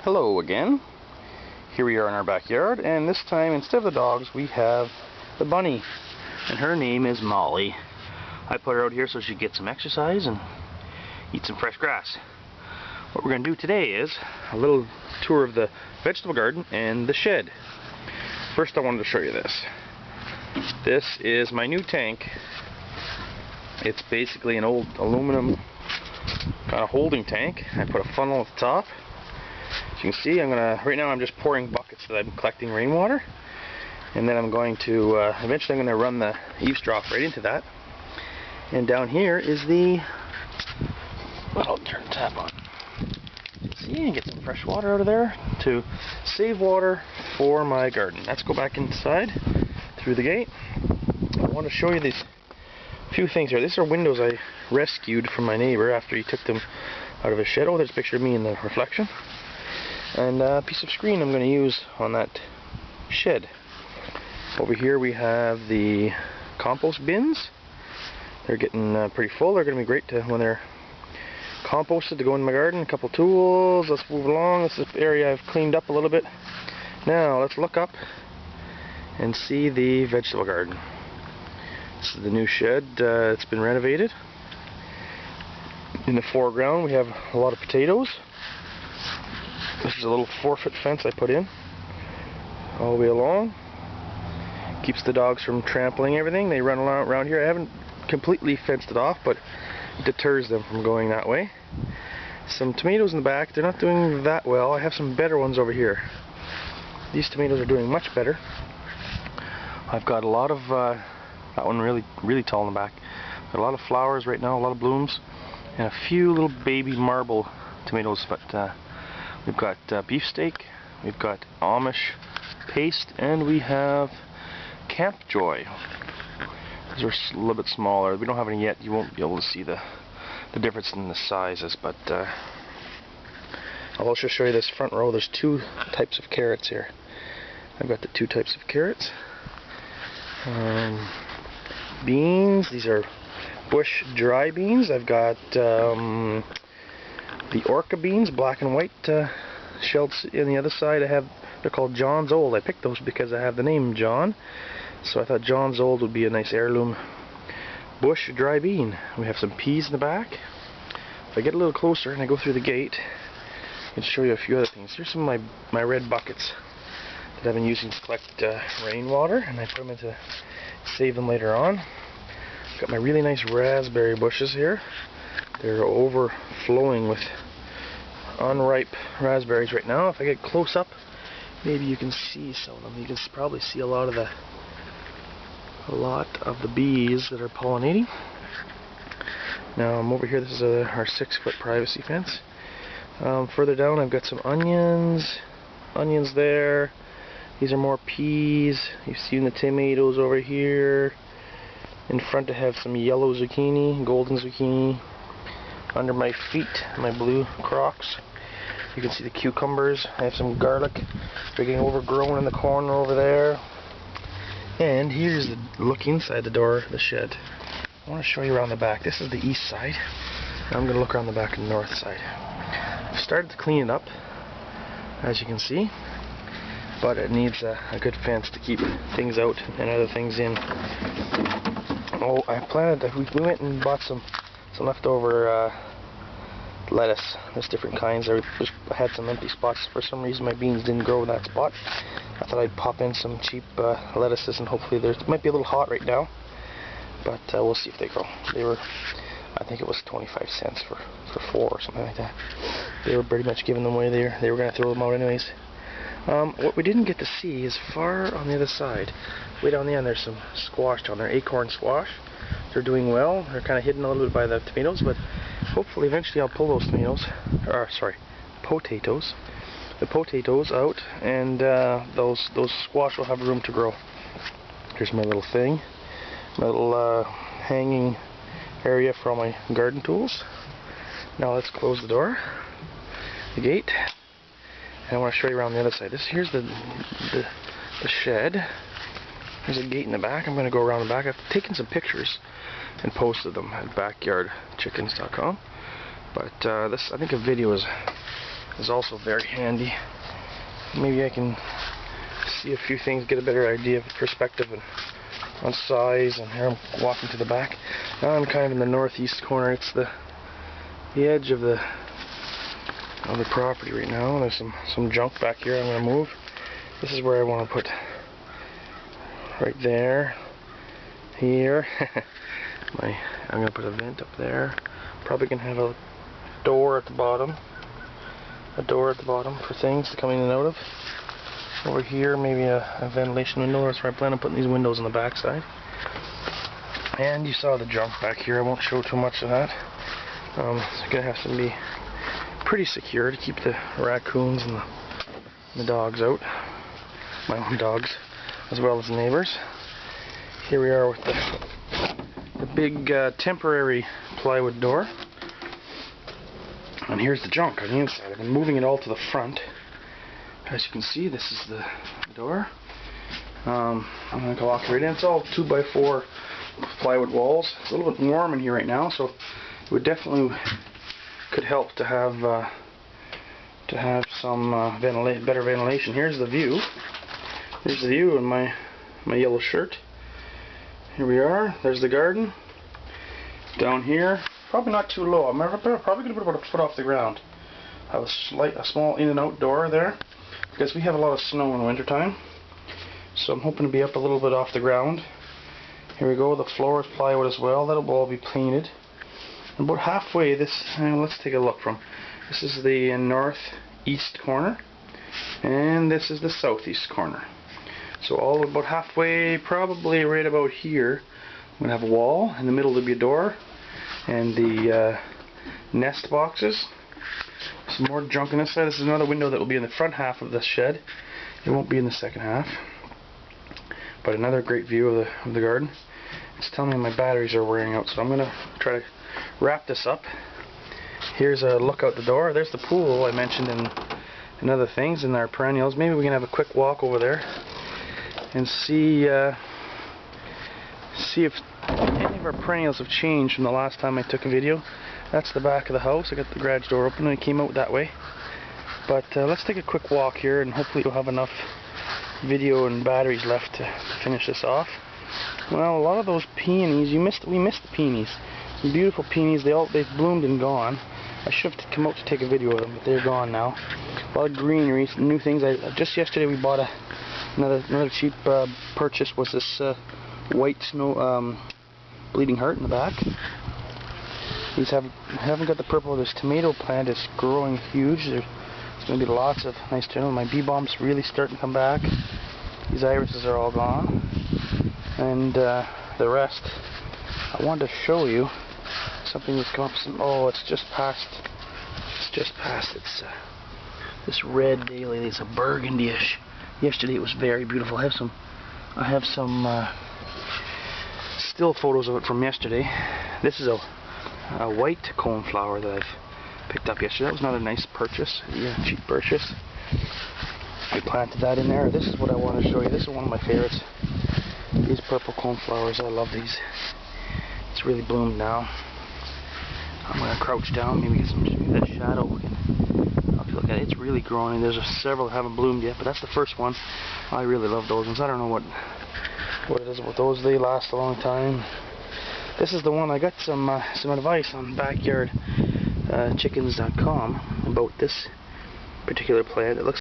Hello again. Here we are in our backyard, and this time instead of the dogs we have the bunny, and her name is Molly. I put her out here so she gets some exercise and eat some fresh grass. What we're going to do today is a little tour of the vegetable garden and the shed. First I wanted to show you this. This is my new tank. It's basically an old aluminum kind of holding tank. I put a funnel at the top. As you can see, right now I'm just pouring buckets that I'm collecting rainwater, and then I'm going to eventually I'm going to run the eaves drop right into that. And down here is the, I'll turn the tap on. You can see, and get some fresh water out of there to save water for my garden. Let's go back inside through the gate. I want to show you these few things here. These are windows I rescued from my neighbor after he took them out of his shed. Oh, there's a picture of me in the reflection. And a piece of screen I'm going to use on that shed. Over here we have the compost bins. They're getting pretty full. They're going to be great when they're composted to go in my garden. A couple tools. Let's move along. This is the area I've cleaned up a little bit. Now let's look up and see the vegetable garden. This is the new shed. It's been renovated. In the foreground we have a lot of potatoes. This is a little 4-foot fence I put in all the way along. Keeps the dogs from trampling everything. They run around here. I haven't completely fenced it off, but it deters them from going that way. Some tomatoes in the back. They're not doing that well. I have some better ones over here. These tomatoes are doing much better. I've got a lot of that one really tall in the back. Got a lot of flowers right now, a lot of blooms, and a few little baby marble tomatoes. But we've got beefsteak, we've got Amish paste, and we have Camp Joy. These are a little bit smaller. We don't have any yet. You won't be able to see the difference in the sizes, but I'll also show you this front row. There's two types of carrots here. I've got the two types of carrots. Beans. These are bush dry beans. I've got the Orca beans, black and white, shelled in the other side. They're called John's Old. I picked those because I have the name John, so I thought John's Old would be a nice heirloom bush dry bean. We have some peas in the back. If I get a little closer and I go through the gate, I can show you a few other things. Here's some of my red buckets that I've been using to collect rainwater, and I put them in to save them later on. Got my really nice raspberry bushes here. They're overflowing with unripe raspberries right now. If I get close up, maybe you can see some of them. You can probably see a lot of the bees that are pollinating. Now I'm over here. This is our 6-foot privacy fence. Further down, I've got some onions there. These are more peas. You've seen the tomatoes over here. In front I have some yellow zucchini, golden zucchini. Under my feet, my blue Crocs, you can see the cucumbers. I have some garlic. They're getting overgrown in the corner over there. And here's the look inside the door of the shed. I want to show you around the back. This is the east side. Now I'm going to look around the back and the north side. I've started to clean it up, as you can see, but it needs a good fence to keep things out and other things in. Oh, we went and bought some leftover lettuce. There's different kinds. I had some empty spots. For some reason my beans didn't grow in that spot. I thought I'd pop in some cheap lettuces, and hopefully it might be a little hot right now, but we'll see if they grow. They were, I think it was 25 cents for 4 or something like that. They were pretty much giving them away there. They were going to throw them out anyways. What we didn't get to see is far on the other side. Way down the end there's some squash down there, acorn squash. They're doing well. They're kind of hidden a little bit by the tomatoes, but hopefully eventually I'll pull those potatoes, the potatoes out, and those squash will have room to grow. Here's my little thing, my little hanging area for all my garden tools. Now let's close the door, the gate, and I want to show you around the other side. Here's the shed. There's a gate in the back. I'm going to go around the back. I've taken some pictures and posted them at backyardchickens.com. But I think a video is is also very handy. Maybe I can see a few things, get a better idea of perspective and on size. And here I'm walking to the back. Now I'm kind of in the northeast corner. It's the edge of the property right now. There's some junk back here I'm going to move. This is where I want to put, right there, here. I'm going to put a vent up there. Probably going to have a door at the bottom. A door at the bottom for things to come in and out of. Over here, maybe a ventilation window. That's where I plan on putting these windows on the back side. And you saw the junk back here. I won't show too much of that. It's going to have to be pretty secure to keep the raccoons and the dogs out. My own dogs, as well as the neighbors. Here we are with the big temporary plywood door. And here's the junk on the inside. I've been moving it all to the front. As you can see, this is the door. I'm going to walk right in. It's all 2x4 plywood walls. It's a little bit warm in here right now, so it would definitely could help to have some better ventilation. Here's the view. Here's the view in my yellow shirt. Here we are. There's the garden. Down here, probably not too low. I'm probably going to put about a foot off the ground. I have a small in and out door there because we have a lot of snow in the wintertime. So I'm hoping to be up a little bit off the ground. Here we go. The floor is plywood as well. That'll all be painted. And about halfway, let's take a look from. This is the northeast corner, and this is the southeast corner. So all about halfway, probably right about here, I'm going to have a wall. In the middle there'll be a door, and the nest boxes. Some more junk on this side. This is another window that will be in the front half of the shed. It won't be in the second half. But another great view of the garden. It's telling me my batteries are wearing out, so I'm going to try to wrap this up. Here's a look out the door. There's the pool I mentioned in other things in our perennials. Maybe we can have a quick walk over there and see if any of our perennials have changed from the last time I took a video. That's the back of the house. I got the garage door open and it came out that way. But let's take a quick walk here, and hopefully we'll have enough video and batteries left to finish this off. Well, a lot of those peonies, we missed the peonies. Some beautiful peonies. They've bloomed and gone. I should have come out to take a video of them, but they're gone now. A lot of greenery, some new things. Just yesterday we bought another cheap purchase was this white snow bleeding heart in the back. These haven't got the purple. This tomato plant is growing huge. There's going to be lots of nice tomatoes. My bee bomb's really starting to come back. These irises are all gone, and the rest. I wanted to show you something that's come up. Oh, it's just past. It's this red daylily. It's a burgundy-ish. Yesterday it was very beautiful. I have some still photos of it from yesterday. This is a white coneflower that I've picked up yesterday. That was not a nice purchase, a cheap purchase. I planted that in there. This is what I want to show you. This is one of my favorites. These purple coneflowers, I love these. It's really bloomed now. I'm going to crouch down, maybe get some that shadow. I'll look at it. It's really growing. There's several that haven't bloomed yet, but that's the first one. I really love those ones. I don't know what it is about those. They last a long time. This is the one. I got some advice on backyardchickens.com about this particular plant. It looks